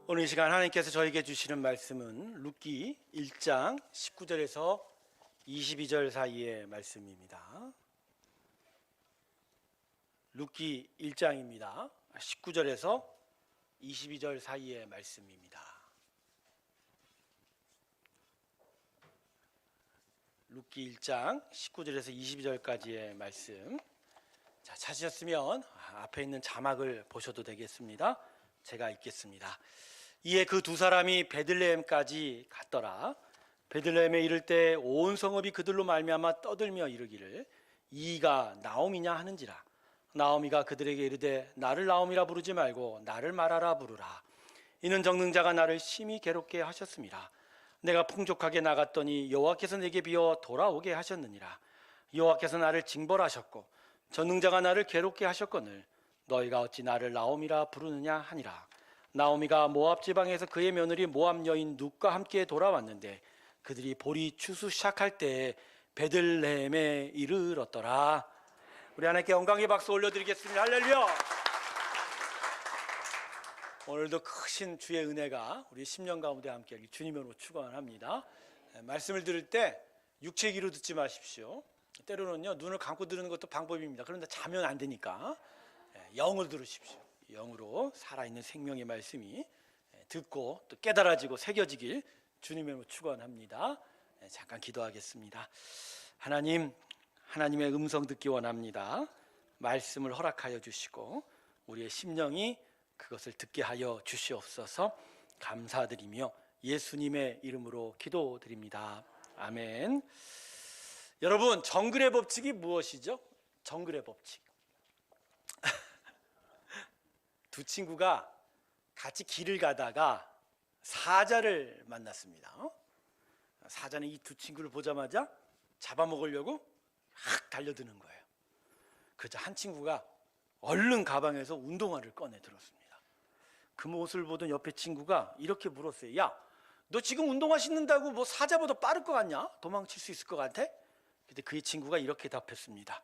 오늘 이 시간 하나님께서 저에게 주시는 말씀은 룻기 1장 19절에서 22절 사이의 말씀입니다. 룻기 1장입니다. 19절에서 22절 사이의 말씀입니다. 룻기 1장 19절에서 22절까지의 말씀. 자, 찾으셨으면 앞에 있는 자막을 보셔도 되겠습니다. 제가 읽겠습니다. 이에 그 두 사람이 베들레헴까지 갔더라. 베들레헴에 이를 때 온 성읍이 그들로 말미암아 떠들며 이르기를 이가 나옴이냐 하는지라. 나오미가 그들에게 이르되 나를 나옴이라 부르지 말고 나를 마라라 부르라. 이는 정능자가 나를 심히 괴롭게 하셨습니다. 내가 풍족하게 나갔더니 여호와께서 내게 비어 돌아오게 하셨느니라. 여호와께서 나를 징벌하셨고 전능자가 나를 괴롭게 하셨거늘 너희가 어찌 나를 나옴이라 부르느냐 하니라. 나오미가 모압 지방에서 그의 며느리 모압 여인 룻과 함께 돌아왔는데 그들이 보리 추수 시작할 때 베들레헴에 이르렀더라. 우리 하나님께 영광의 박수 올려드리겠습니다. 할렐루야. 오늘도 크신 주의 은혜가 우리 10년 가운데 함께 주님으로 축원합니다. 말씀을 들을 때 육체 귀로 듣지 마십시오. 때로는요 눈을 감고 들으는 것도 방법입니다. 그런데 자면 안 되니까 영으로 들으십시오. 영으로 살아있는 생명의 말씀이 듣고 또 깨달아지고 새겨지길 주님의 축원합니다. 잠깐 기도하겠습니다. 하나님, 하나님의 음성 듣기 원합니다. 말씀을 허락하여 주시고 우리의 심령이 그것을 듣게 하여 주시옵소서. 감사드리며 예수님의 이름으로 기도드립니다. 아멘. 여러분, 정글의 법칙이 무엇이죠? 정글의 법칙. 두 친구가 같이 길을 가다가 사자를 만났습니다. 사자는 이 두 친구를 보자마자 잡아먹으려고 확 달려드는 거예요. 그저 한 친구가 얼른 가방에서 운동화를 꺼내 들었습니다. 그 모습을 보던 옆에 친구가 이렇게 물었어요. 야, 너 지금 운동화 신는다고 뭐 사자보다 빠를 것 같냐? 도망칠 수 있을 것 같아? 근데 그의 친구가 이렇게 답했습니다.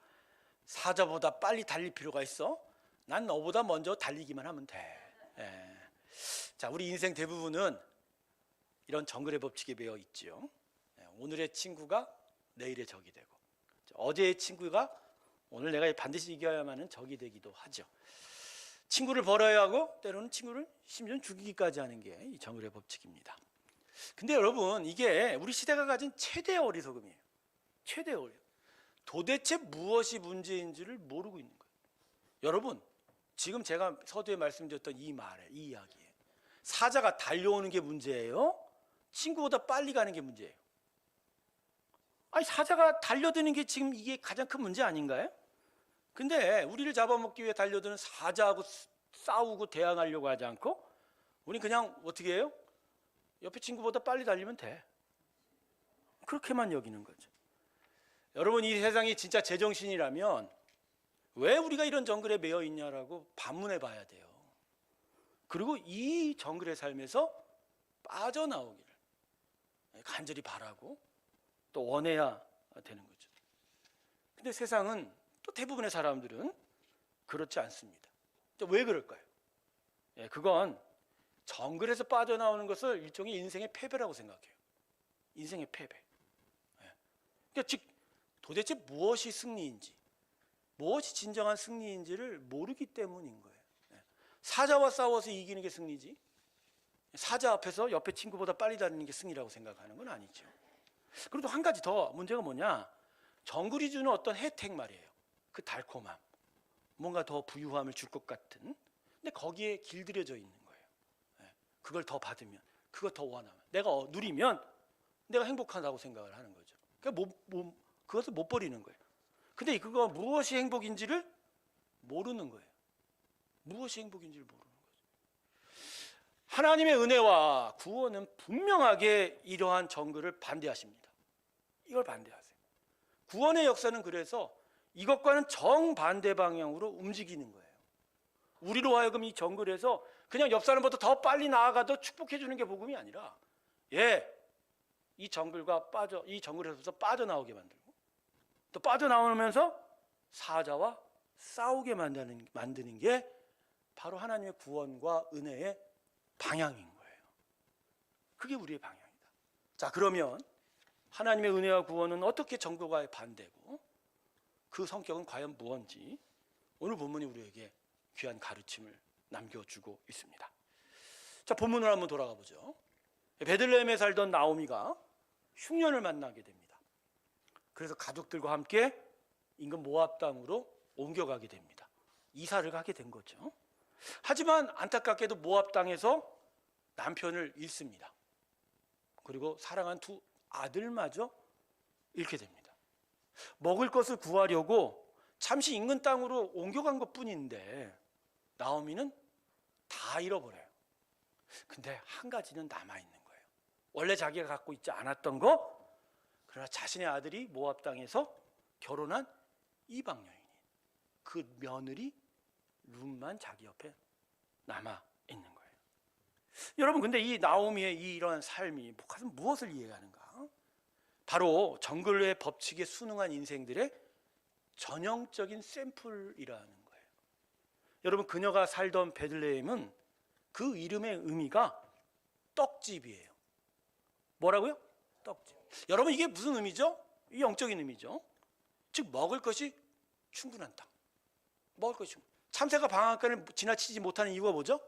사자보다 빨리 달릴 필요가 있어? 난 너보다 먼저 달리기만 하면 돼. 자, 우리 인생 대부분은 이런 정글의 법칙에 매여 있지요. 오늘의 친구가 내일의 적이 되고 어제의 친구가 오늘 내가 반드시 이겨야만은 적이 되기도 하죠. 친구를 벌어야 하고 때로는 친구를 심지어 죽이기까지 하는 게 이 정글의 법칙입니다. 근데 여러분, 이게 우리 시대가 가진 최대의 어리석음이에요. 최대의 어리석음. 도대체 무엇이 문제인지를 모르고 있는 거예요. 여러분, 지금 제가 서두에 말씀드렸던 이 말에, 이 이야기에 사자가 달려오는 게 문제예요? 친구보다 빨리 가는 게 문제예요? 아니, 사자가 달려드는 게 지금 이게 가장 큰 문제 아닌가요? 근데 우리를 잡아먹기 위해 달려드는 사자하고 싸우고 대항하려고 하지 않고 우린 그냥 어떻게 해요? 옆에 친구보다 빨리 달리면 돼. 그렇게만 여기는 거죠. 여러분, 이 세상이 진짜 제정신이라면 왜 우리가 이런 정글에 매여 있냐라고 반문해 봐야 돼요. 그리고 이 정글의 삶에서 빠져나오기를 간절히 바라고 또 원해야 되는 거죠. 근데 세상은 또 대부분의 사람들은 그렇지 않습니다. 왜 그럴까요? 그건 정글에서 빠져나오는 것을 일종의 인생의 패배라고 생각해요. 인생의 패배. 그러니까 즉 도대체 무엇이 승리인지, 무엇이 진정한 승리인지를 모르기 때문인 거예요. 사자와 싸워서 이기는 게 승리지, 사자 앞에서 옆에 친구보다 빨리 달리는 게 승리라고 생각하는 건 아니죠. 그리고 한 가지 더 문제가 뭐냐, 정글이 주는 어떤 혜택 말이에요. 그 달콤함, 뭔가 더 부유함을 줄 것 같은, 근데 거기에 길들여져 있는 거예요. 그걸 더 받으면, 그걸 더 원하면, 내가 누리면 내가 행복하다고 생각을 하는 거죠. 그러니까 그것을 못 버리는 거예요. 근데 그거 무엇이 행복인지를 모르는 거예요. 무엇이 행복인지를 모르는 거죠. 하나님의 은혜와 구원은 분명하게 이러한 정글을 반대하십니다. 이걸 반대하세요. 구원의 역사는 그래서 이것과는 정반대 방향으로 움직이는 거예요. 우리로 하여금 이 정글에서 그냥 옆 사람보다 더 빨리 나아가도 축복해 주는 게 복음이 아니라, 이 정글에서 빠져나오게 만들고, 또 빠져나오면서 사자와 싸우게 만드는 게 바로 하나님의 구원과 은혜의 방향인 거예요. 그게 우리의 방향이다. 자, 그러면 하나님의 은혜와 구원은 어떻게 정교과에 반대고 그 성격은 과연 무엇인지 오늘 본문이 우리에게 귀한 가르침을 남겨주고 있습니다. 자, 본문을 한번 돌아가 보죠. 베들레헴에 살던 나오미가 흉년을 만나게 됩니다. 그래서 가족들과 함께 인근 모압 땅으로 옮겨가게 됩니다. 이사를 가게 된 거죠. 하지만 안타깝게도 모압 땅에서 남편을 잃습니다. 그리고 사랑한 두 아들마저 잃게 됩니다. 먹을 것을 구하려고 잠시 인근 땅으로 옮겨간 것뿐인데 나오미는 다 잃어버려요. 근데 한 가지는 남아있는 거예요. 원래 자기가 갖고 있지 않았던 거, 그러나 자신의 아들이 모압 땅에서 결혼한 이방 여인인 그 며느리 룻만 자기 옆에 남아 있는 거예요. 여러분, 근데 이 나오미의 이러한 삶이 무엇을 이해하는가? 바로 정글의 법칙에 순응한 인생들의 전형적인 샘플이라는 거예요. 여러분, 그녀가 살던 베들레헴은 그 이름의 의미가 떡집이에요. 뭐라고요? 떡집. 여러분, 이게 무슨 의미죠? 이 영적인 의미죠. 즉, 먹을 것이 충분한 땅. 먹을 것이 충분. 참새가 방앗간을 지나치지 못하는 이유가 뭐죠?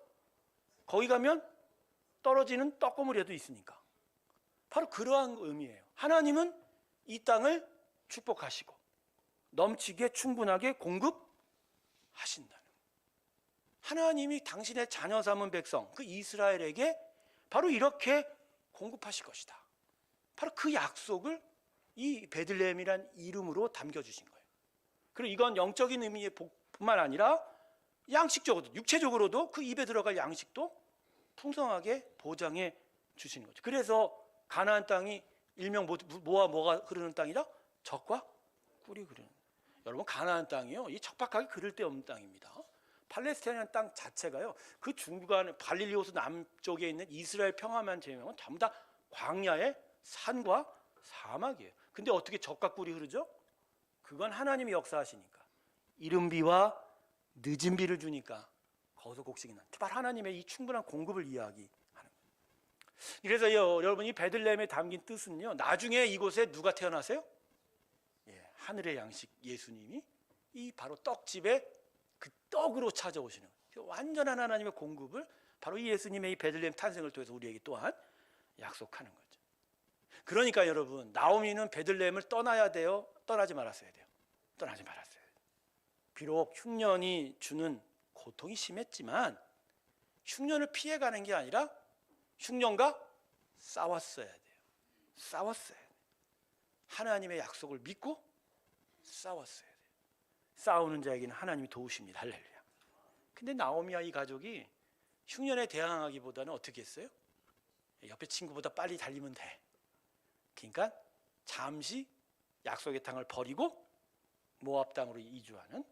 거기 가면 떨어지는 떡고물이라도 있으니까. 바로 그러한 의미예요. 하나님은 이 땅을 축복하시고 넘치게 충분하게 공급하신다는, 하나님이 당신의 자녀 삼은 백성 그 이스라엘에게 바로 이렇게 공급하실 것이다. 바로 그 약속을 이 베들레헴이란 이름으로 담겨주신 거예요. 그리고 이건 영적인 의미의 복뿐만 아니라 양식적으로도, 육체적으로도 그 입에 들어갈 양식도 풍성하게 보장해 주시는 거죠. 그래서 가나안 땅이 일명 뭐가 흐르는 땅이다? 젖과 꿀이 흐르는. 여러분, 가나안 땅이요, 이 척박하게 그를 데 없는 땅입니다. 팔레스타인이라는 땅 자체가요, 그 중간 갈릴리 호수 남쪽에 있는 이스라엘 평화만 제외하면 전부 다 광야의 산과 사막이에요. 근데 어떻게 젖과 꿀이 흐르죠? 그건 하나님이 역사하시니까, 이른 비와 늦은 비를 주니까 거기서 곡식이 난. 바로 하나님의 이 충분한 공급을 이야기하는 거예요. 그래서 여러분, 이 베들레헴에 담긴 뜻은요, 나중에 이곳에 누가 태어나세요? 하늘의 양식 예수님이 이 바로 떡집에 그 떡으로 찾아오시는 거예요. 완전한 하나님의 공급을 바로 이 예수님의 이 베들레헴 탄생을 통해서 우리에게 또한 약속하는 거죠. 그러니까 여러분, 나오미는 베들레헴을 떠나야 돼요? 떠나지 말았어야 돼요? 떠나지 말았어야 돼요. 비록 흉년이 주는 고통이 심했지만 흉년을 피해가는 게 아니라 흉년과 싸웠어야 돼요. 싸웠어야 돼요. 하나님의 약속을 믿고 싸웠어야 돼요. 싸우는 자에게는 하나님이 도우십니다. 할렐루야. 근데 나오미와 이 가족이 흉년에 대항하기보다는 어떻게 했어요? 옆에 친구보다 빨리 달리면 돼. 그러니까 잠시 약속의 땅을 버리고 모압 땅으로 이주하는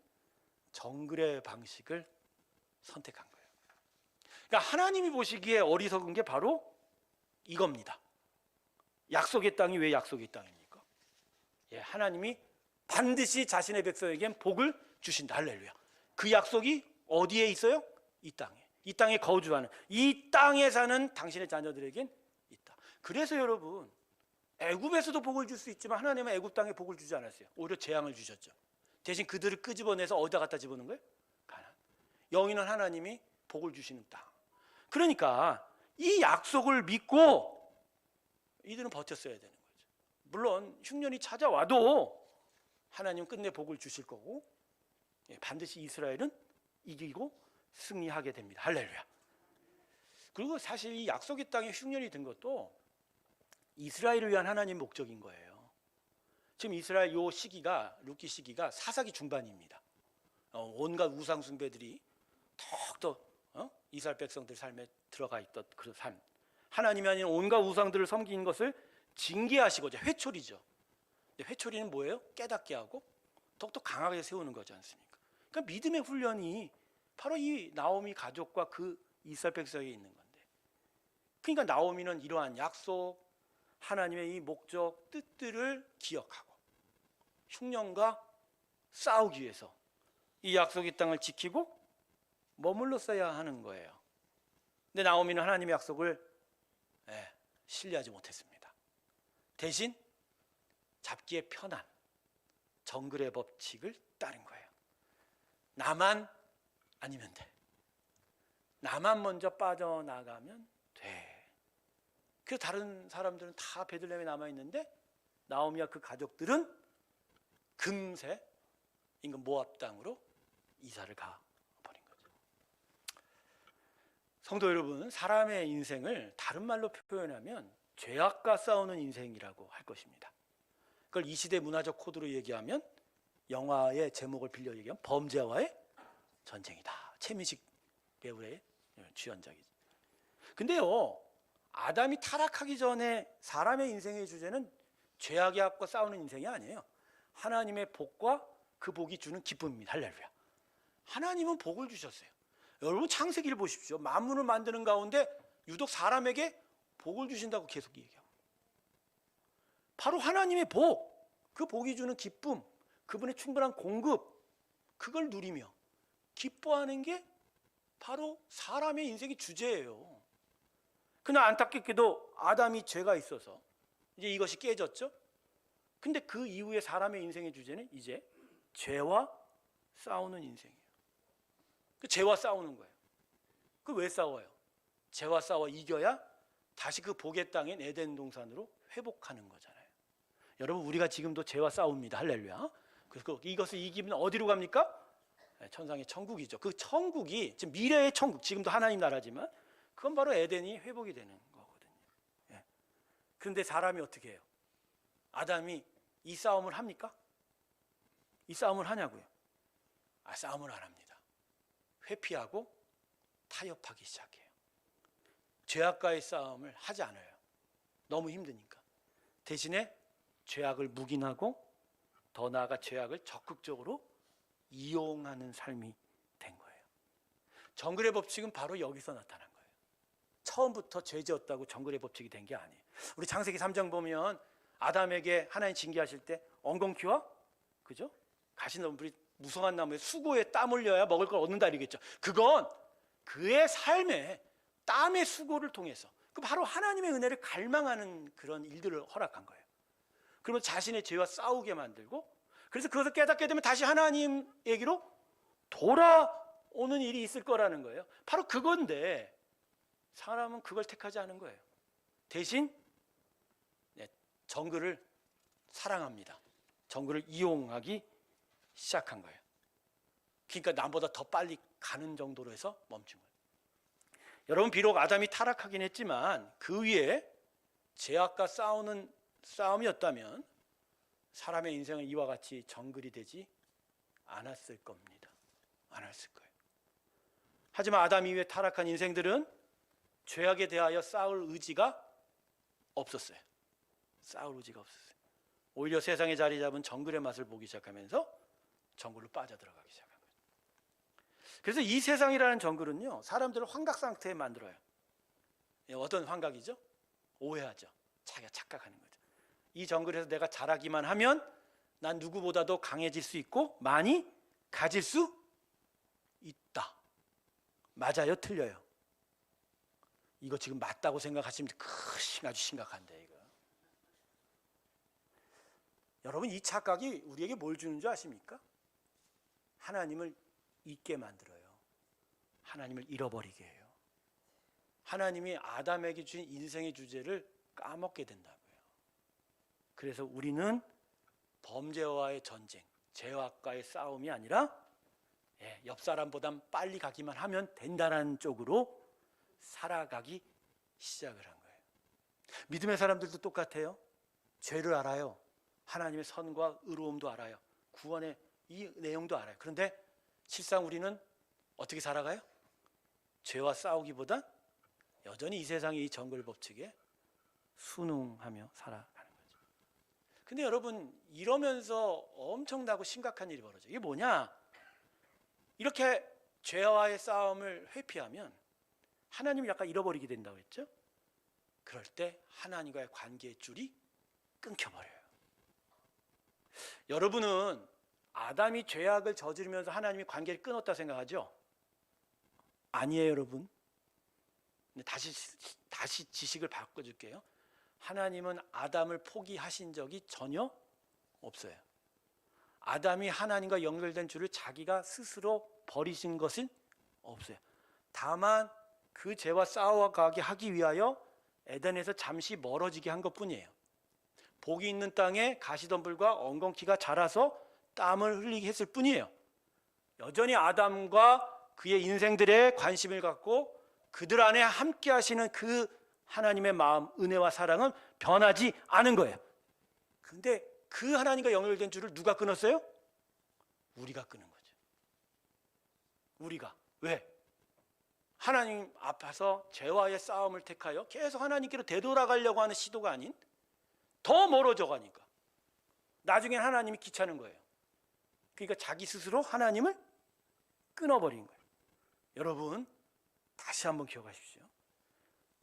정글의 방식을 선택한 거예요. 그러니까 하나님이 보시기에 어리석은 게 바로 이겁니다. 약속의 땅이 왜 약속의 땅입니까? 하나님이 반드시 자신의 백성에겐 복을 주신다. 할렐루야. 그 약속이 어디에 있어요? 이 땅에. 이 땅에 거주하는, 이 땅에 사는 당신의 자녀들에겐 있다. 그래서 여러분, 애굽에서도 복을 줄 수 있지만 하나님은 애굽 땅에 복을 주지 않았어요. 오히려 재앙을 주셨죠. 대신 그들을 끄집어내서 어디다 갖다 집어넣은 거예요? 가나안. 영원한 하나님이 복을 주시는 땅. 그러니까 이 약속을 믿고 이들은 버텼어야 되는 거죠. 물론 흉년이 찾아와도 하나님 끝내 복을 주실 거고, 반드시 이스라엘은 이기고 승리하게 됩니다. 할렐루야. 그리고 사실 이 약속의 땅에 흉년이 든 것도 이스라엘을 위한 하나님 목적인 거예요. 지금 이스라엘 요 시기가, 룻기 시기가 사사기 중반입니다. 온갖 우상 숭배들이 턱더 이스라엘 백성들 삶에 들어가 있던 그 삶, 하나님이 아닌 온갖 우상들을 섬기는 것을 징계하시고자, 회초리죠. 회초리는 뭐예요? 깨닫게 하고 더욱더 강하게 세우는 거지 않습니까? 그러니까 믿음의 훈련이 바로 이 나오미 가족과 그 이스라엘 백성에 있는 건데, 그러니까 나오미는 이러한 약속, 하나님의 이 목적, 뜻들을 기억하고 흉년과 싸우기 위해서 이 약속의 땅을 지키고 머물렀어야 하는 거예요. 근데 나오미는 하나님의 약속을 신뢰하지 못했습니다. 대신 잡기에 편한 정글의 법칙을 따른 거예요. 나만 아니면 돼. 나만 먼저 빠져나가면 돼. 그래서 다른 사람들은 다 베들레헴에 남아있는데 나오미와 그 가족들은 금세 인근 모압 땅으로 이사를 가버린 거죠. 성도 여러분, 사람의 인생을 다른 말로 표현하면 죄악과 싸우는 인생이라고 할 것입니다. 그걸 이 시대 문화적 코드로 얘기하면 영화의 제목을 빌려 얘기하면 범죄와의 전쟁이다. 최민식 배우의 주연작이죠. 근데요, 아담이 타락하기 전에 사람의 인생의 주제는 죄악의 악과 싸우는 인생이 아니에요. 하나님의 복과 그 복이 주는 기쁨입니다. 할렐루야. 하나님은 복을 주셨어요. 여러분 창세기를 보십시오. 만물을 만드는 가운데 유독 사람에게 복을 주신다고 계속 얘기하고, 바로 하나님의 복, 그 복이 주는 기쁨, 그분의 충분한 공급, 그걸 누리며 기뻐하는 게 바로 사람의 인생의 주제예요. 그러나 안타깝게도 아담이 죄가 있어서 이제 이것이 깨졌죠. 근데 그 이후에 사람의 인생의 주제는 이제 죄와 싸우는 인생이에요. 그 죄와 싸우는 거예요. 그 왜 싸워요? 죄와 싸워 이겨야 다시 그 복의 땅인 에덴 동산으로 회복하는 거잖아요. 여러분, 우리가 지금도 죄와 싸웁니다. 할렐루야. 그래서 이것을 이기면 어디로 갑니까? 천상의 천국이죠. 그 천국이 지금 미래의 천국, 지금도 하나님 나라지만 그건 바로 에덴이 회복이 되는 거거든요. 그런데 사람이 어떻게 해요? 아담이 이 싸움을 합니까? 이 싸움을 하냐고요? 싸움을 안 합니다. 회피하고 타협하기 시작해요. 죄악과의 싸움을 하지 않아요. 너무 힘드니까. 대신에 죄악을 묵인하고 더 나아가 죄악을 적극적으로 이용하는 삶이 된 거예요. 정글의 법칙은 바로 여기서 나타난 거예요. 처음부터 죄 지었다고 정글의 법칙이 된 게 아니에요. 우리 창세기 3장 보면 아담에게 하나님 징계하실 때 엉겅퀴와 그죠? 가시덤불이 무성한 나무에 수고에 땀 흘려야 먹을 걸 얻는다 이러겠죠. 그건 그의 삶에 땀의 수고를 통해서 그 바로 하나님의 은혜를 갈망하는 그런 일들을 허락한 거예요. 그러면 자신의 죄와 싸우게 만들고, 그래서 그것을 깨닫게 되면 다시 하나님에게로 돌아오는 일이 있을 거라는 거예요. 바로 그건데 사람은 그걸 택하지 않은 거예요. 대신 정글을 사랑합니다. 정글을 이용하기 시작한 거예요. 그러니까 남보다 더 빨리 가는 정도로 해서 멈춘 거예요. 여러분, 비록 아담이 타락하긴 했지만 그 위에 죄악과 싸우는 싸움이었다면 사람의 인생은 이와 같이 정글이 되지 않았을 겁니다. 않았을 거예요. 하지만 아담 이후에 타락한 인생들은 죄악에 대하여 싸울 의지가 없었어요. 싸울 의지가 없었어요. 오히려 세상에 자리 잡은 정글의 맛을 보기 시작하면서 정글로 빠져들어가기 시작한 거예요. 그래서 이 세상이라는 정글은요, 사람들을 환각 상태에 만들어요. 어떤 환각이죠? 오해하죠. 자기가 착각하는 거죠. 이 정글에서 내가 잘하기만 하면 난 누구보다도 강해질 수 있고 많이 가질 수 있다. 맞아요? 틀려요? 이거 지금 맞다고 생각하시면 아주 심각한데 이거. 여러분, 이 착각이 우리에게 뭘 주는 줄 아십니까? 하나님을 잊게 만들어요. 하나님을 잃어버리게 해요. 하나님이 아담에게 주신 인생의 주제를 까먹게 된다고요. 그래서 우리는 범죄와의 전쟁, 죄악과의 싸움이 아니라 옆 사람보단 빨리 가기만 하면 된다는 쪽으로 살아가기 시작을 한 거예요. 믿음의 사람들도 똑같아요. 죄를 알아요. 하나님의 선과 의로움도 알아요. 구원의 이 내용도 알아요. 그런데 실상 우리는 어떻게 살아가요? 죄와 싸우기보다 여전히 이 세상의 이 정글 법칙에 순응하며 살아가는 거죠. 근데 여러분, 이러면서 엄청나고 심각한 일이 벌어져요. 이게 뭐냐? 이렇게 죄와의 싸움을 회피하면 하나님을 약간 잃어버리게 된다고 했죠? 그럴 때 하나님과의 관계의 줄이 끊겨버려요. 여러분은 아담이 죄악을 저지르면서 하나님이 관계를 끊었다 생각하죠? 아니에요, 여러분. 근데 다시 지식을 바꿔줄게요. 하나님은 아담을 포기하신 적이 전혀 없어요. 아담이 하나님과 연결된 줄을 자기가 스스로 버리신 것은 없어요. 다만 그 죄와 싸워가게 하기 위하여 에덴에서 잠시 멀어지게 한 것뿐이에요. 복이 있는 땅에 가시덤불과 엉겅퀴가 자라서 땀을 흘리게 했을 뿐이에요. 여전히 아담과 그의 인생들에 관심을 갖고 그들 안에 함께 하시는 그 하나님의 마음, 은혜와 사랑은 변하지 않은 거예요. 근데 그 하나님과 연결된 줄을 누가 끊었어요? 우리가 끊은 거죠. 우리가. 왜? 하나님 앞에서 죄와의 싸움을 택하여 계속 하나님께로 되돌아가려고 하는 시도가 아닌 더 멀어져 가니까 나중엔 하나님이 귀찮은 거예요. 그러니까 자기 스스로 하나님을 끊어버린 거예요. 여러분 다시 한번 기억하십시오.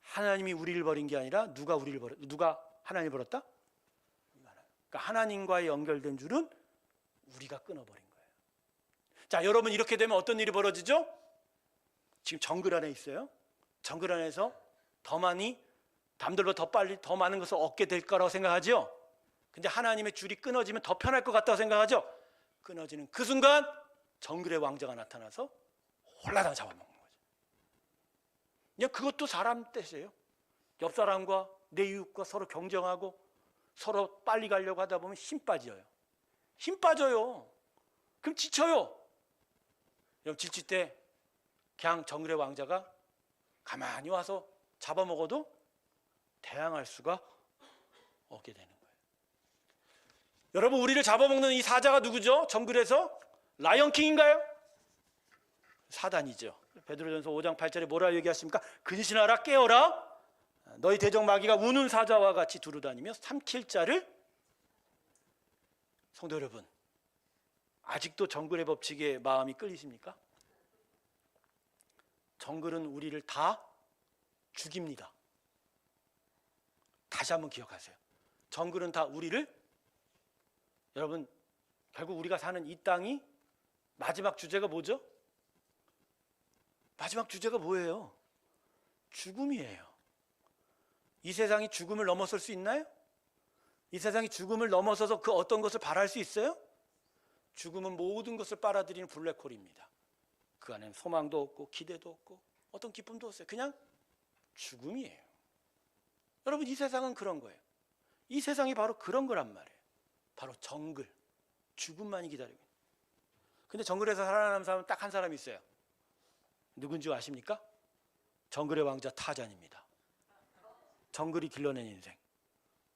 하나님이 우리를 버린 게 아니라 누가 하나님을 버렸다? 그러니까 하나님과의 연결된 줄은 우리가 끊어버린 거예요. 자, 여러분 이렇게 되면 어떤 일이 벌어지죠? 지금 정글 안에 있어요. 정글 안에서 더 많이 남들보다 더 빨리 더 많은 것을 얻게 될 거라고 생각하죠. 근데 하나님의 줄이 끊어지면 더 편할 것 같다고 생각하죠. 끊어지는 그 순간 정글의 왕자가 나타나서 홀라당 잡아먹는 거죠. 그냥 그것도 사람 뜻이에요. 옆 사람과 내 이웃과 서로 경쟁하고 서로 빨리 가려고 하다 보면 힘 빠져요. 힘 빠져요. 그럼 지쳐요. 여러분 지칠 때 그냥 정글의 왕자가 가만히 와서 잡아먹어도 대항할 수가 없게 되는 거예요. 여러분 우리를 잡아먹는 이 사자가 누구죠? 정글에서 라이언킹인가요? 사단이죠. 베드로전서 5장 8절에 뭐라 얘기하십니까? 근신하라 깨어라 너희 대적 마귀가 우는 사자와 같이 두루다니며 삼킬 자를. 성도 여러분 아직도 정글의 법칙에 마음이 끌리십니까? 정글은 우리를 다 죽입니다. 다시 한번 기억하세요. 정글은 다 우리를, 여러분 결국 우리가 사는 이 땅이 마지막 주제가 뭐죠? 마지막 주제가 뭐예요? 죽음이에요. 이 세상이 죽음을 넘어설 수 있나요? 이 세상이 죽음을 넘어서서 그 어떤 것을 바랄 수 있어요? 죽음은 모든 것을 빨아들이는 블랙홀입니다. 그 안에는 소망도 없고 기대도 없고 어떤 기쁨도 없어요. 그냥 죽음이에요. 여러분 이 세상은 그런 거예요. 이 세상이 바로 그런 거란 말이에요. 바로 정글, 죽음만이 기다리고 있는. 근데 정글에서 살아남은 사람은 딱 한 사람이 있어요. 누군지 아십니까? 정글의 왕자 타잔입니다. 정글이 길러낸 인생.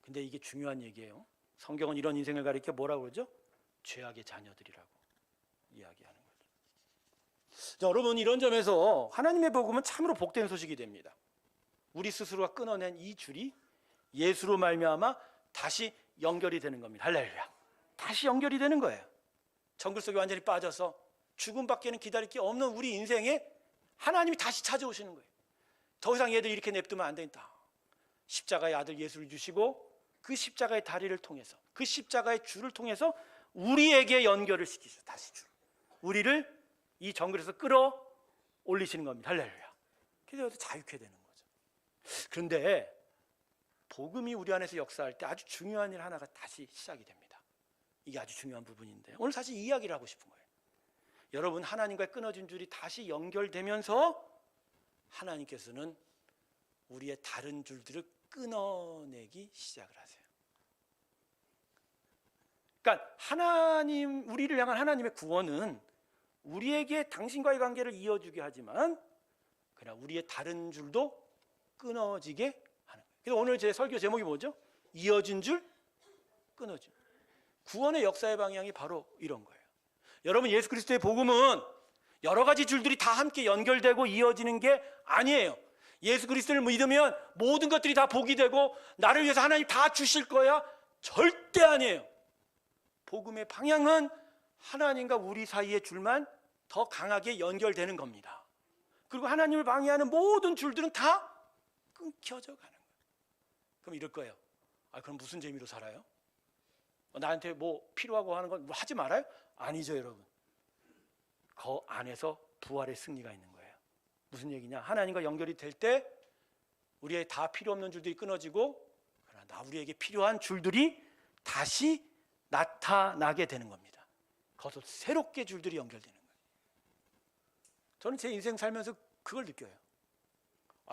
근데 이게 중요한 얘기예요. 성경은 이런 인생을 가리켜 뭐라고 그러죠? 죄악의 자녀들이라고 이야기하는 거죠. 자, 여러분 이런 점에서 하나님의 복음은 참으로 복된 소식이 됩니다. 우리 스스로가 끊어낸 이 줄이 예수로 말미암아 다시 연결이 되는 겁니다. 할렐루야. 다시 연결이 되는 거예요. 정글 속에 완전히 빠져서 죽음밖에는 기다릴 게 없는 우리 인생에 하나님이 다시 찾아오시는 거예요. 더 이상 얘들 이렇게 냅두면 안 된다. 십자가의 아들 예수를 주시고 그 십자가의 다리를 통해서 그 십자가의 줄을 통해서 우리에게 연결을 시키셔. 다시 줄. 우리를 이 정글에서 끌어올리시는 겁니다. 할렐루야. 그래서 자유케 되는 거죠. 그런데 복음이 우리 안에서 역사할 때 아주 중요한 일 하나가 다시 시작이 됩니다. 이게 아주 중요한 부분인데 오늘 사실 이 이야기를 하고 싶은 거예요. 여러분 하나님과 끊어진 줄이 다시 연결되면서 하나님께서는 우리의 다른 줄들을 끊어내기 시작을 하세요. 그러니까 하나님, 우리를 향한 하나님의 구원은 우리에게 당신과의 관계를 이어주게 하지만 그러나 우리의 다른 줄도 끊어지게 하는 거예요. 그래서 오늘 제 설교 제목이 뭐죠? 이어진 줄, 끊어진 줄. 구원의 역사의 방향이 바로 이런 거예요. 여러분 예수 그리스도의 복음은 여러 가지 줄들이 다 함께 연결되고 이어지는 게 아니에요. 예수 그리스도를 믿으면 모든 것들이 다 복이 되고 나를 위해서 하나님 다 주실 거야? 절대 아니에요. 복음의 방향은 하나님과 우리 사이의 줄만 더 강하게 연결되는 겁니다. 그리고 하나님을 방해하는 모든 줄들은 다 끊겨져 가는 거예요. 그럼 이럴 거예요. 그럼 무슨 재미로 살아요? 나한테 뭐 필요하고 하는 건 하지 말아요? 아니죠 여러분. 그 안에서 부활의 승리가 있는 거예요. 무슨 얘기냐? 하나님과 연결이 될 때 우리의 다 필요 없는 줄들이 끊어지고 그러나 우리에게 필요한 줄들이 다시 나타나게 되는 겁니다. 거기서 새롭게 줄들이 연결되는 거예요. 저는 제 인생 살면서 그걸 느껴요.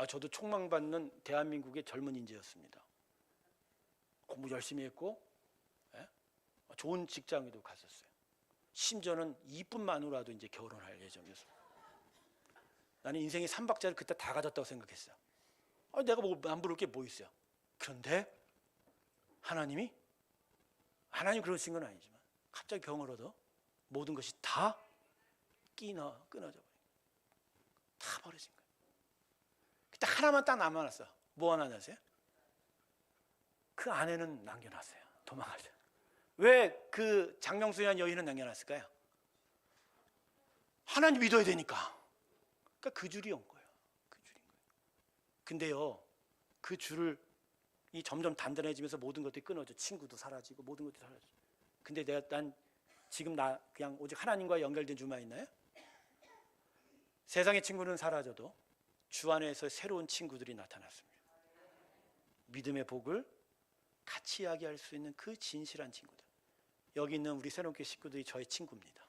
저도 촉망받는 대한민국의 젊은 인재였습니다. 공부 열심히 했고 좋은 직장에도 갔었어요. 심지어는 이쁜 마누라도 이제 결혼할 예정이었어요. 나는 인생의 3박자를 그때 다 가졌다고 생각했어요. 내가 뭐 안 부를 게 뭐 있어요. 그런데 하나님 그러신 건 아니지만 갑자기 병을 얻어 모든 것이 다 끊어져 버린 거예요. 다 버려진 거예요. 그때 하나만 딱 남아났어. 뭐 하나 아세요? 그 아내는 남겨놨어요. 도망갔어요. 왜 그 장명수한 여인은 남겨놨을까요? 하나님 믿어야 되니까. 그러니까 그 줄이 온 거예요. 그 줄인 거예요. 근데요, 그 줄을 점점 단단해지면서 모든 것들이 끊어져. 친구도 사라지고 모든 것들이 사라져. 근데 난 지금 그냥 오직 하나님과 연결된 줄만 있나요? 세상의 친구는 사라져도 주 안에서 새로운 친구들이 나타났습니다. 믿음의 복을 같이 이야기할 수 있는 그 진실한 친구들. 여기 있는 우리 새롭게 식구들이 저의 친구입니다.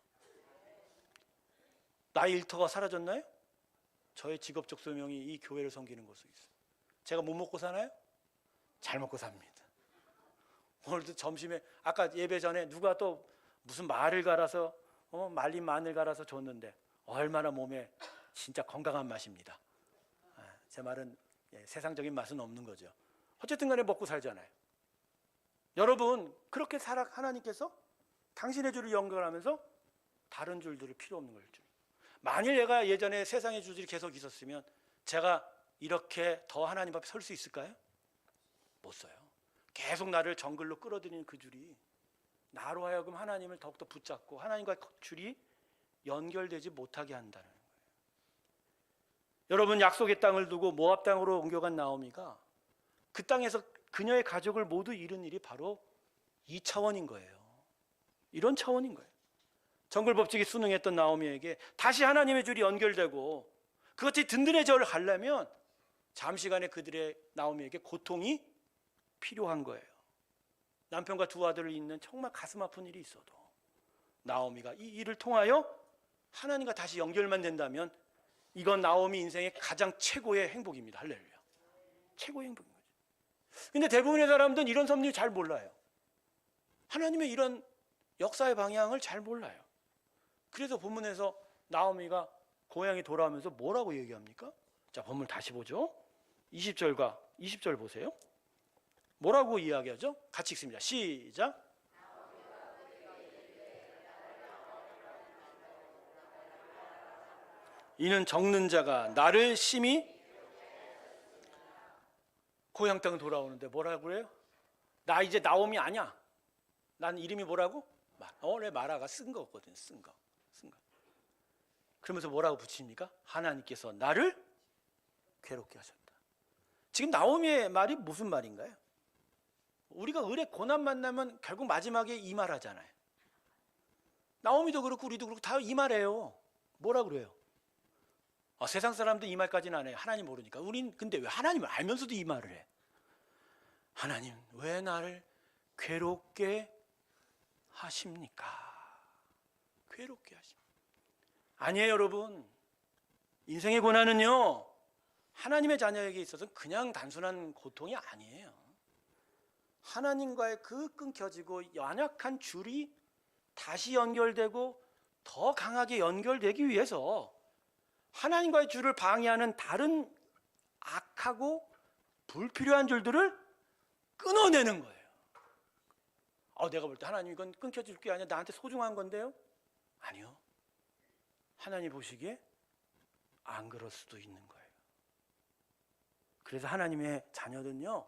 나의 일터가 사라졌나요? 저의 직업적 소명이 이 교회를 섬기는 곳에 있어요. 제가 못 먹고 사나요? 잘 먹고 삽니다. 오늘도 점심에 아까 예배 전에 누가 또 무슨 말을 갈아서 말린 마늘 갈아서 줬는데 얼마나 몸에 진짜 건강한 맛입니다. 제 말은 세상적인 맛은 없는 거죠. 어쨌든 간에 먹고 살잖아요. 여러분 그렇게 하나님께서 당신의 줄을 연결하면서 다른 줄들을 필요 없는 걸 줍니다. 만일 내가 예전에 세상의 줄들이 계속 있었으면 제가 이렇게 더 하나님 앞에 설 수 있을까요? 못 서요. 계속 나를 정글로 끌어들이는 그 줄이 나로 하여금 하나님을 더욱더 붙잡고 하나님과 줄이 연결되지 못하게 한다는 거예요. 여러분 약속의 땅을 두고 모압 땅으로 옮겨간 나오미가 그 땅에서 그녀의 가족을 모두 잃은 일이 바로 이 차원인 거예요. 이런 차원인 거예요. 정글 법칙이 순응했던 나오미에게 다시 하나님의 줄이 연결되고 그것이 든든해져 가려면 잠시간에 그들의 나오미에게 고통이 필요한 거예요. 남편과 두 아들을 잃는 정말 가슴 아픈 일이 있어도 나오미가 이 일을 통하여 하나님과 다시 연결만 된다면 이건 나오미 인생의 가장 최고의 행복입니다. 할렐루야. 최고의 행복인 거죠. 근데 대부분의 사람들은 이런 섭리를 잘 몰라요. 하나님의 이런 역사의 방향을 잘 몰라요. 그래서 본문에서 나오미가 고향에 돌아오면서 뭐라고 얘기합니까? 자, 본문 다시 보죠. 20절과 20절 보세요. 뭐라고 이야기하죠? 같이 읽습니다. 시작. 이는 적는 자가 나를 심히 고향 땅 돌아오는데 뭐라고 그래요? 나 이제 나오미 아니야. 난 이름이 뭐라고? 원래 마라가 쓴 거거든. 쓴 거. 그러면서 뭐라고 붙입니까? 하나님께서 나를 괴롭게 하셨다. 지금 나오미의 말이 무슨 말인가요? 우리가 을의 고난 만나면 결국 마지막에 이 말 하잖아요. 나오미도 그렇고 우리도 그렇고 다 이 말해요. 뭐라 그래요? 세상 사람도 이 말까지는 안 해요. 하나님 모르니까. 우린 근데 왜 하나님을 알면서도 이 말을 해? 하나님 왜 나를 괴롭게 하십니까? 괴롭게 하십니까? 아니에요, 여러분. 인생의 고난은요, 하나님의 자녀에게 있어서 그냥 단순한 고통이 아니에요. 하나님과의 그 끊겨지고 연약한 줄이 다시 연결되고 더 강하게 연결되기 위해서 하나님과의 줄을 방해하는 다른 악하고 불필요한 줄들을 끊어내는 거예요. 내가 볼 때 하나님 이건 끊겨질 게 아니라 나한테 소중한 건데요? 아니요. 하나님 보시기에 안 그럴 수도 있는 거예요. 그래서 하나님의 자녀는요,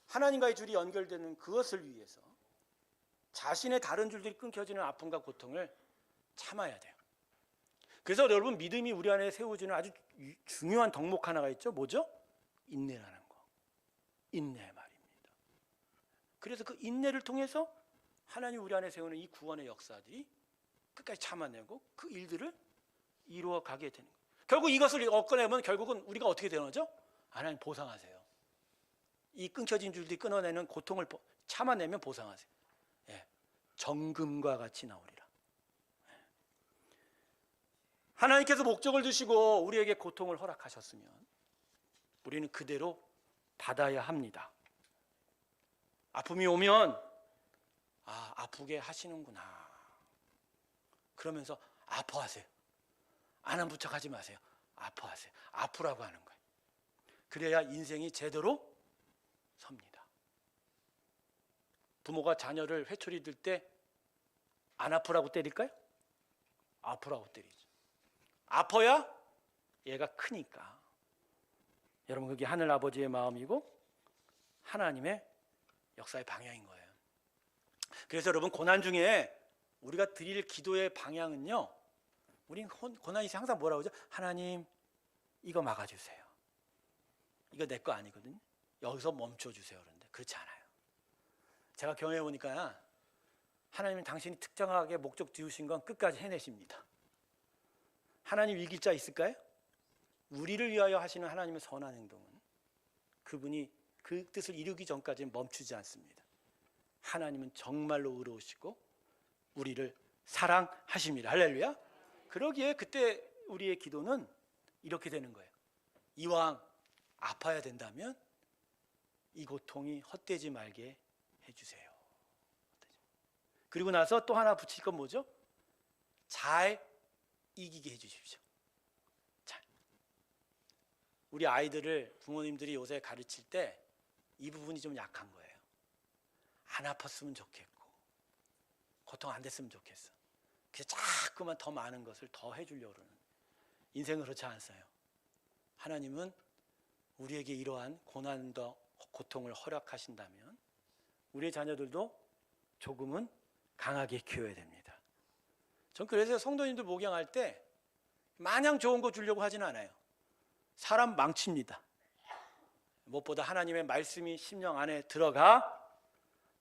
하나님과의 줄이 연결되는 그것을 위해서 자신의 다른 줄들이 끊겨지는 아픔과 고통을 참아야 돼요. 그래서 여러분 믿음이 우리 안에 세워지는 아주 중요한 덕목 하나가 있죠. 뭐죠? 인내라는 거. 인내 말입니다. 그래서 그 인내를 통해서 하나님 우리 안에 세우는 이 구원의 역사들이 끝까지 참아내고 그 일들을 이루어 가게 되는 거예요. 결국 이것을 얻어내면 결국은 우리가 어떻게 되는 거죠? 하나님 보상하세요. 이 끊겨진 줄들이 끊어내는 고통을 참아내면 보상하세요. 예, 정금과 같이 나오리라. 하나님께서 목적을 두시고 우리에게 고통을 허락하셨으면 우리는 그대로 받아야 합니다. 아픔이 오면 아프게 하시는구나. 그러면서 아파하세요. 안 부척하지 마세요. 아파하세요. 아프라고 하는 거예요. 그래야 인생이 제대로 섭니다. 부모가 자녀를 회초리 들 때 안 아프라고 때릴까요? 아프라고 때리죠. 아파야 얘가 크니까. 여러분, 그게 하늘 아버지의 마음이고 하나님의 역사의 방향인 거예요. 그래서 여러분, 고난 중에 우리가 드릴 기도의 방향은요, 우린 고난이 항상 뭐라고 하죠? 하나님, 이거 막아주세요. 이거 내 거 아니거든요. 여기서 멈춰주세요. 그런데 그렇지 않아요. 제가 경험해 보니까 하나님은 당신이 특정하게 목적 지으신 건 끝까지 해내십니다. 하나님 이길 자 있을까요? 우리를 위하여 하시는 하나님의 선한 행동은 그분이 그 뜻을 이루기 전까지는 멈추지 않습니다. 하나님은 정말로 의로우시고 우리를 사랑하십니다. 할렐루야. 그러기에 그때 우리의 기도는 이렇게 되는 거예요. 이왕 아파야 된다면 이 고통이 헛되지 말게 해주세요. 그리고 나서 또 하나 붙일 건 뭐죠? 잘 이기게 해주십시오. 잘. 우리 아이들을 부모님들이 요새 가르칠 때 이 부분이 좀 약한 거예요. 안 아팠으면 좋겠고 고통 안 됐으면 좋겠어. 그래서 자꾸만 더 많은 것을 더 해주려고 그러는. 인생은 그렇지 않아요. 하나님은 우리에게 이러한 고난과 고통을 허락하신다면 우리의 자녀들도 조금은 강하게 키워야 됩니다. 전 그래서 성도님들 목양할 때 마냥 좋은 거 주려고 하진 않아요. 사람 망칩니다. 무엇보다 하나님의 말씀이 심령 안에 들어가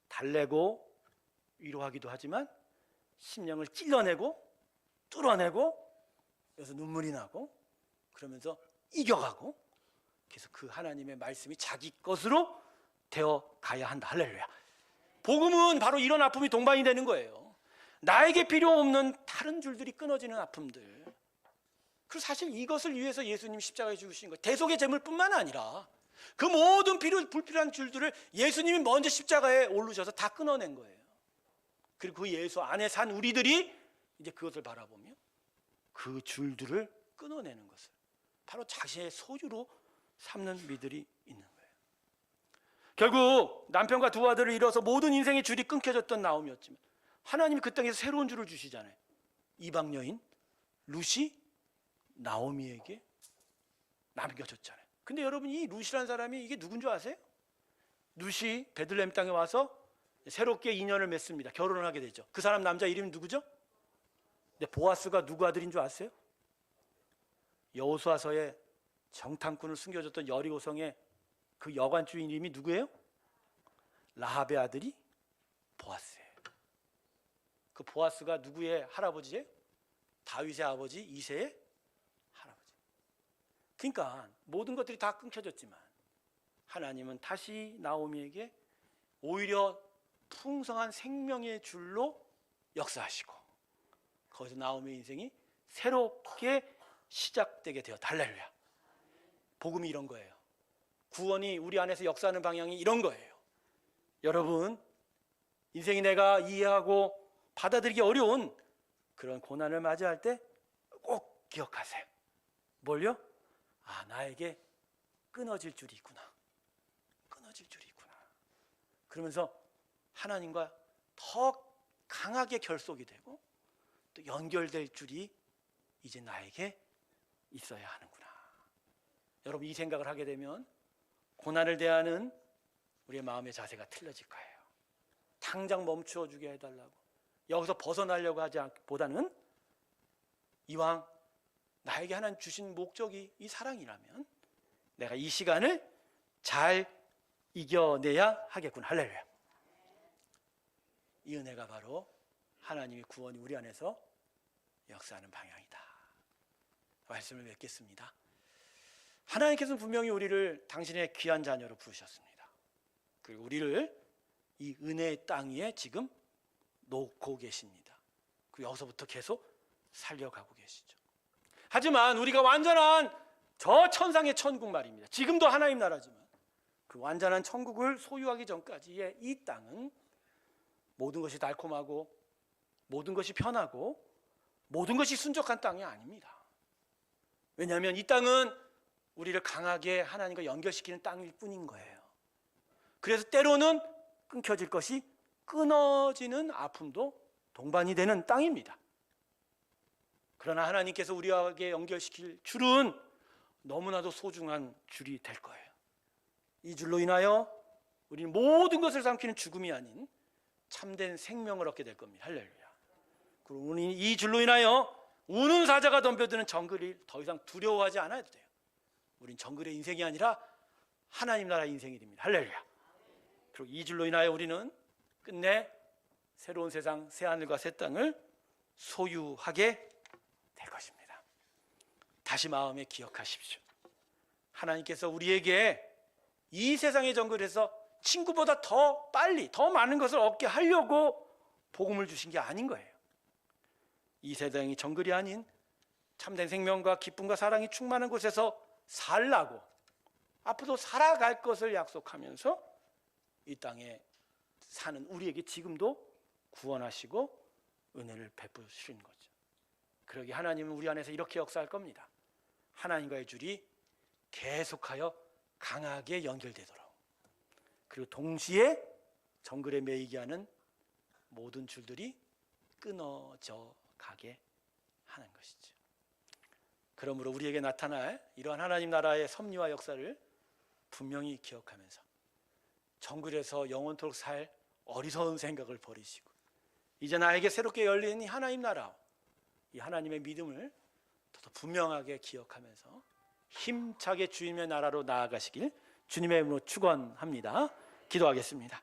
달래고 위로하기도 하지만 심령을 찔러내고 뚫어내고 여기서 눈물이 나고 그러면서 이겨가고 그래서 그 하나님의 말씀이 자기 것으로 되어 가야 한다. 할렐루야. 복음은 바로 이런 아픔이 동반이 되는 거예요. 나에게 필요 없는 다른 줄들이 끊어지는 아픔들. 그리고 사실 이것을 위해서 예수님 십자가에 죽으신 거예요. 대속의 제물뿐만 아니라 그 모든 불필요한 줄들을 예수님이 먼저 십자가에 오르셔서 다 끊어낸 거예요. 그리고 그 예수 안에 산 우리들이 이제 그것을 바라보며 그 줄들을 끊어내는 것을 바로 자신의 소유로 삼는 이들이 있는 거예요. 결국 남편과 두 아들을 잃어서 모든 인생의 줄이 끊겨졌던 나옴이었지만 하나님이 그 땅에서 새로운 줄을 주시잖아요. 이방 여인 룻이 나오미에게 남겨줬잖아요. 근데 여러분, 이 룻이라는 사람이 이게 누군 줄 아세요? 룻이 베들레헴 땅에 와서 새롭게 인연을 맺습니다. 결혼을 하게 되죠. 그 사람 남자 이름이 누구죠? 근데 보아스가 누구 아들인 줄 아세요? 여호수아서에 정탐꾼을 숨겨줬던 여리고성의 그 여관 주인 이름이 누구예요? 라합의 아들이 보아스예요. 그 보아스가 누구의 할아버지예요? 다윗의 아버지 이새의 할아버지. 그러니까 모든 것들이 다 끊겨졌지만 하나님은 다시 나오미에게 오히려 풍성한 생명의 줄로 역사하시고 거기서 나오미의 인생이 새롭게 시작되게 되었다. 할렐루야. 복음이 이런 거예요. 구원이 우리 안에서 역사하는 방향이 이런 거예요. 여러분, 인생이 내가 이해하고 받아들이기 어려운 그런 고난을 맞이할 때 꼭 기억하세요. 뭘요? 나에게 끊어질 줄이 있구나. 끊어질 줄이 있구나. 그러면서 하나님과 더 강하게 결속이 되고 또 연결될 줄이 이제 나에게 있어야 하는구나. 여러분, 이 생각을 하게 되면 고난을 대하는 우리의 마음의 자세가 틀려질 거예요. 당장 멈추어 주게 해달라고 여기서 벗어나려고 하지 않기보다는 이왕 나에게 하나님 주신 목적이 이 사랑이라면 내가 이 시간을 잘 이겨내야 하겠구나. 할렐루야. 이 은혜가 바로 하나님의 구원이 우리 안에서 역사하는 방향이다. 말씀을 맺겠습니다. 하나님께서는 분명히 우리를 당신의 귀한 자녀로 부르셨습니다. 그리고 우리를 이 은혜의 땅 위에 지금 놓고 계십니다. 그리고 여기서부터 계속 살려가고 계시죠. 하지만 우리가 완전한 저 천상의 천국 말입니다. 지금도 하나님 나라지만 그 완전한 천국을 소유하기 전까지의 이 땅은 모든 것이 달콤하고 모든 것이 편하고 모든 것이 순적한 땅이 아닙니다. 왜냐하면 이 땅은 우리를 강하게 하나님과 연결시키는 땅일 뿐인 거예요. 그래서 때로는 끊겨질 것이 끊어지는 아픔도 동반이 되는 땅입니다. 그러나 하나님께서 우리에게 연결시킬 줄은 너무나도 소중한 줄이 될 거예요. 이 줄로 인하여 우리는 모든 것을 삼키는 죽음이 아닌 참된 생명을 얻게 될 겁니다. 할렐루야. 그리고 우리는 이 줄로 인하여 우는 사자가 덤벼드는 정글을 더 이상 두려워하지 않아야 돼요. 우린 정글의 인생이 아니라 하나님 나라의 인생이 됩니다. 할렐루야. 그리고 이 줄로 인하여 우리는 끝내 새로운 세상, 새 하늘과 새 땅을 소유하게 될 것입니다. 다시 마음에 기억하십시오. 하나님께서 우리에게 이 세상의 정글에서 친구보다 더 빨리, 더 많은 것을 얻게 하려고 복음을 주신 게 아닌 거예요. 이 세상이 정글이 아닌 참된 생명과 기쁨과 사랑이 충만한 곳에서 살라고, 앞으로 살아갈 것을 약속하면서 이 땅에 사는 우리에게 지금도 구원하시고 은혜를 베푸시는 거죠. 그러기 하나님은 우리 안에서 이렇게 역사할 겁니다. 하나님과의 줄이 계속하여 강하게 연결되도록, 그리고 동시에 정글에 매이게 하는 모든 줄들이 끊어져 가게 하는 것이죠. 그러므로 우리에게 나타날 이러한 하나님 나라의 섭리와 역사를 분명히 기억하면서 정글에서 영원토록 살 어리석은 생각을 버리시고 이제 나에게 새롭게 열린 이 하나님 나라, 이 하나님의 믿음을 더 분명하게 기억하면서 힘차게 주님의 나라로 나아가시길 주님의 이름으로 축원합니다. 기도하겠습니다.